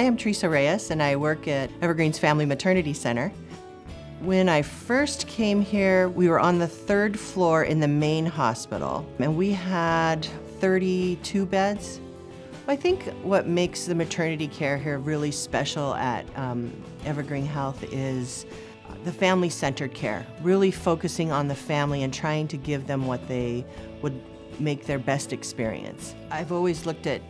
I'm Teresa Reyes, and I work at Evergreen's Family Maternity Center. When I first came here, we were on the 3rd floor in the main hospital, and we had 32 beds. I think what makes the maternity care here really special at Evergreen Health is the family-centered care, really focusing on the family and trying to give them what they would make their best experience. I've always looked at,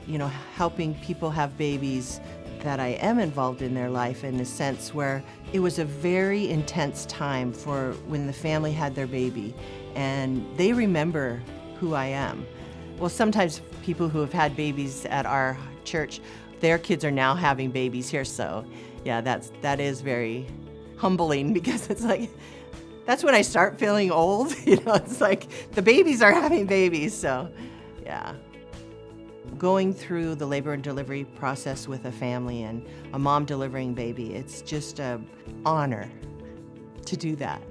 helping people have babies that I am involved in their life in a sense where it was a very intense time for when the family had their baby, and they remember who I am. Well, sometimes people who have had babies at our church, their kids are now having babies here, so yeah, that is very humbling because it's like, that's when I start feeling old. It's like the babies are having babies, so yeah. Going through the labor and delivery process with a family and a mom delivering baby, it's just an honor to do that.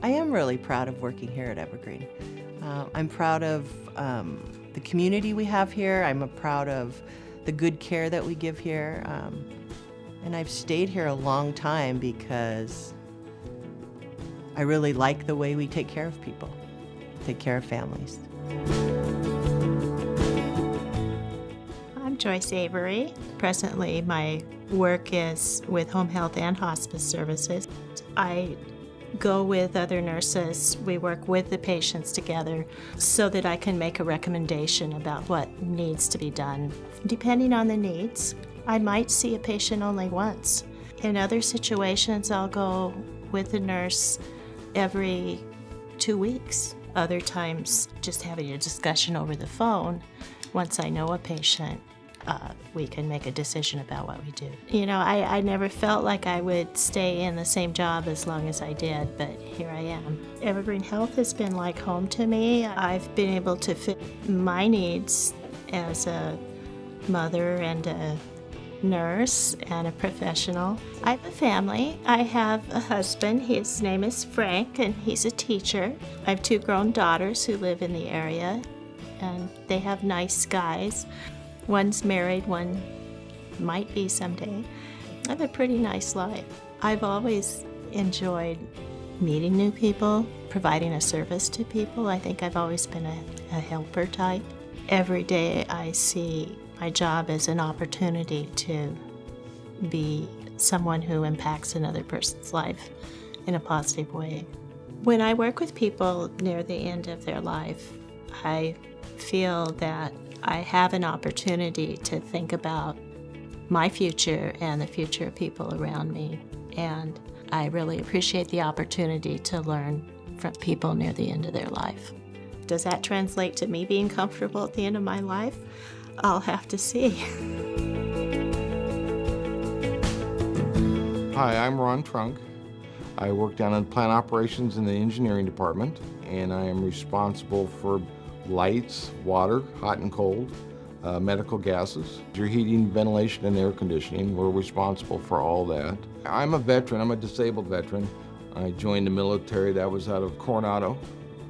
I am really proud of working here at Evergreen. I'm proud of the community we have here. I'm proud of the good care that we give here. And I've stayed here a long time because I really like the way we take care of people, take care of families. I'm Joyce Avery. Presently, my work is with home health and hospice services. I go with other nurses. We work with the patients together so that I can make a recommendation about what needs to be done. Depending on the needs, I might see a patient only once. In other situations, I'll go with the nurse every 2 weeks. Other times, just having a discussion over the phone. Once I know a patient, we can make a decision about what we do. I never felt like I would stay in the same job as long as I did, but here I am. Evergreen Health has been like home to me. I've been able to fit my needs as a mother and a nurse and a professional. I have a family. I have a husband. His name is Frank, and he's a teacher. I have 2 grown daughters who live in the area, and they have nice guys. One's married, one might be someday. I have a pretty nice life. I've always enjoyed meeting new people, providing a service to people. I think I've always been a helper type. Every day I see my job as an opportunity to be someone who impacts another person's life in a positive way. When I work with people near the end of their life, I feel that I have an opportunity to think about my future and the future of people around me. And I really appreciate the opportunity to learn from people near the end of their life. Does that translate to me being comfortable at the end of my life? I'll have to see. Hi, I'm Ron Trunk. I work down in plant operations in the engineering department, and I am responsible for lights, water, hot and cold, medical gases, your heating, ventilation, and air conditioning. We're responsible for all that. I'm a veteran. I'm a disabled veteran. I joined the military. That was out of Coronado,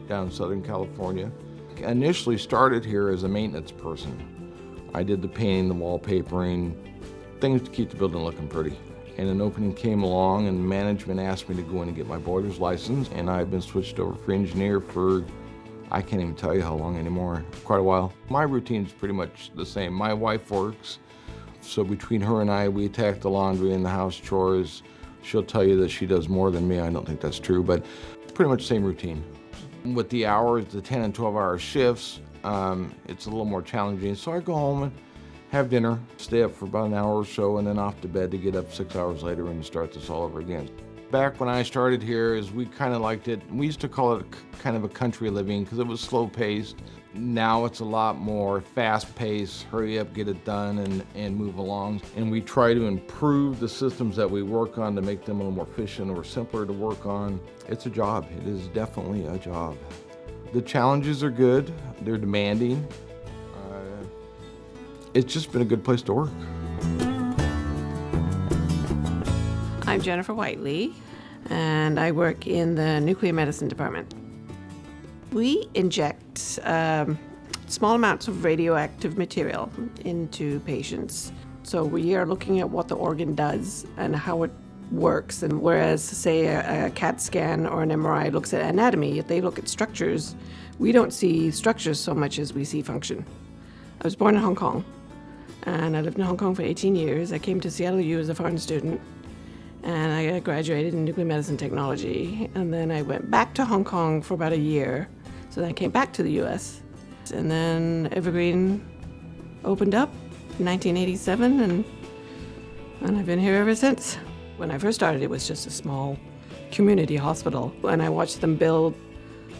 down in Southern California. I initially started here as a maintenance person. I did the painting, the wallpapering, things to keep the building looking pretty. And an opening came along and management asked me to go in and get my boiler's license, and I've been switched over for engineer for, I can't even tell you how long anymore, quite a while. My routine's pretty much the same. My wife works, so between her and I, we attack the laundry and the house chores. She'll tell you that she does more than me. I don't think that's true, but it's pretty much the same routine. With the hours, the 10 and 12-hour shifts, it's a little more challenging. So I go home and have dinner, stay up for about an hour or so, and then off to bed to get up 6 hours later and start this all over again. Back when I started here, we kind of liked it. We used to call it kind of a country living because it was slow-paced. Now it's a lot more fast-paced, hurry up, get it done, and move along. And we try to improve the systems that we work on to make them a little more efficient or simpler to work on. It's a job. It is definitely a job. The challenges are good. They're demanding. It's just been a good place to work. I'm Jennifer Whiteley, and I work in the nuclear medicine department. We inject small amounts of radioactive material into patients. So we are looking at what the organ does and how it works. And whereas, say, a CAT scan or an MRI looks at anatomy, if they look at structures, we don't see structures so much as we see function. I was born in Hong Kong, and I lived in Hong Kong for 18 years. I came to Seattle U as a foreign student, and I graduated in nuclear medicine technology. And then I went back to Hong Kong for about a year. So then I came back to the US. And then Evergreen opened up in 1987, and I've been here ever since. When I first started, it was just a small community hospital, and I watched them build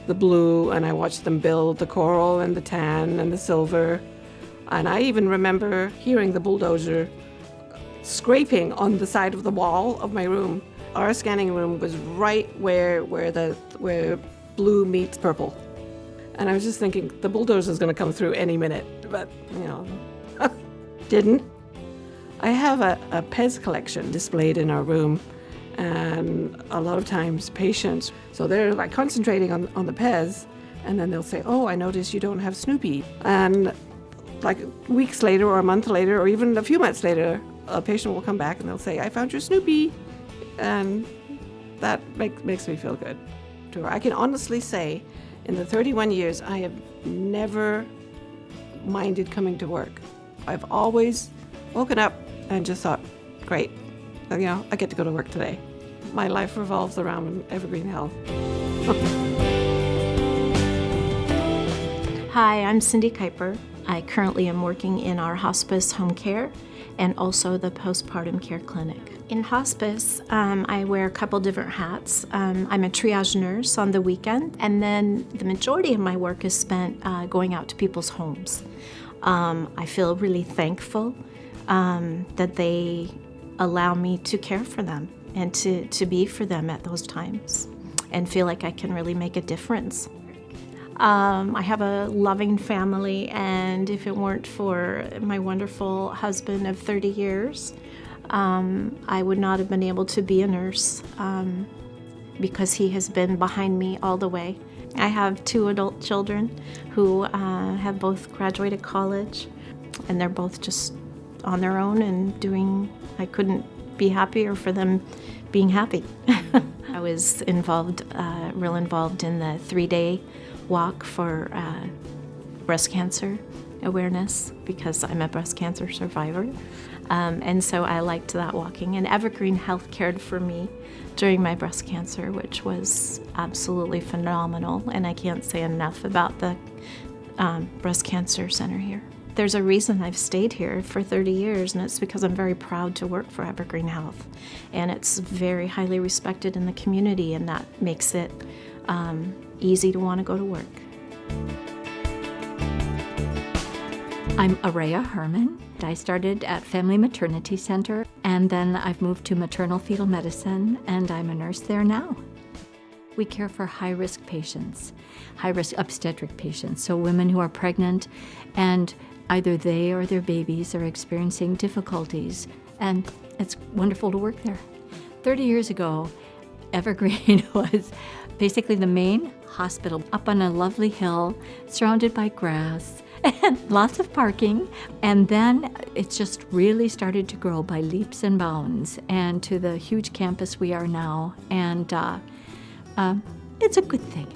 the blue, and I watched them build the coral and the tan and the silver. And I even remember hearing the bulldozer scraping on the side of the wall of my room. Our scanning room was right where blue meets purple. And I was just thinking, the bulldozer is going to come through any minute, but, didn't. I have a PEZ collection displayed in our room, and a lot of times patients, so they're like concentrating on the PEZ, and then they'll say, oh, I noticed you don't have Snoopy. And like weeks later or a month later or even a few months later, a patient will come back and they'll say, I found your Snoopy. And that makes me feel good. I can honestly say, in the 31 years, I have never minded coming to work. I've always woken up and just thought, great, I get to go to work today. My life revolves around Evergreen Health. Hi, I'm Cindy Kuiper. I currently am working in our hospice home care and also the postpartum care clinic. In hospice, I wear a couple different hats. I'm a triage nurse on the weekend, and then the majority of my work is spent going out to people's homes. I feel really thankful that they allow me to care for them and to be for them at those times and feel like I can really make a difference. I have a loving family, and if it weren't for my wonderful husband of 30 years, I would not have been able to be a nurse because he has been behind me all the way. I have 2 adult children who have both graduated college, and they're both just on their own and I couldn't be happier for them being happy. I was real involved in the 3-day walk for breast cancer awareness because I'm a breast cancer survivor. And so I liked that walking. And Evergreen Health cared for me during my breast cancer, which was absolutely phenomenal. And I can't say enough about the breast cancer center here. There's a reason I've stayed here for 30 years, and it's because I'm very proud to work for Evergreen Health. And it's very highly respected in the community, and that makes it easy to want to go to work. I'm Araya Herman. I started at Family Maternity Center, and then I've moved to maternal fetal medicine, and I'm a nurse there now. We care for high-risk patients, high-risk obstetric patients, so women who are pregnant and either they or their babies are experiencing difficulties, and it's wonderful to work there. 30 years ago, Evergreen was basically the main hospital up on a lovely hill surrounded by grass and lots of parking. And then it just really started to grow by leaps and bounds and to the huge campus we are now. And it's a good thing.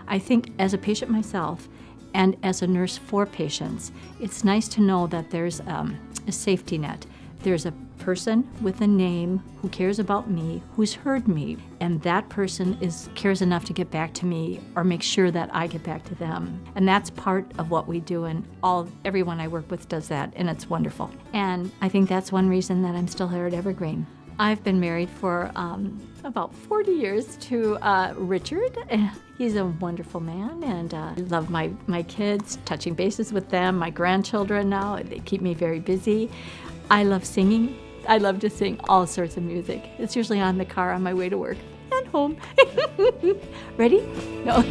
I think as a patient myself and as a nurse for patients, it's nice to know that there's a safety net. There's a person with a name who cares about me, who's heard me, and that person cares enough to get back to me or make sure that I get back to them. And that's part of what we do, and everyone I work with does that, and it's wonderful. And I think that's one reason that I'm still here at Evergreen. I've been married for about 40 years to Richard. He's a wonderful man, and I love my kids, touching bases with them, my grandchildren now. They keep me very busy. I love singing. I love to sing all sorts of music. It's usually on the car on my way to work and home. Ready? No.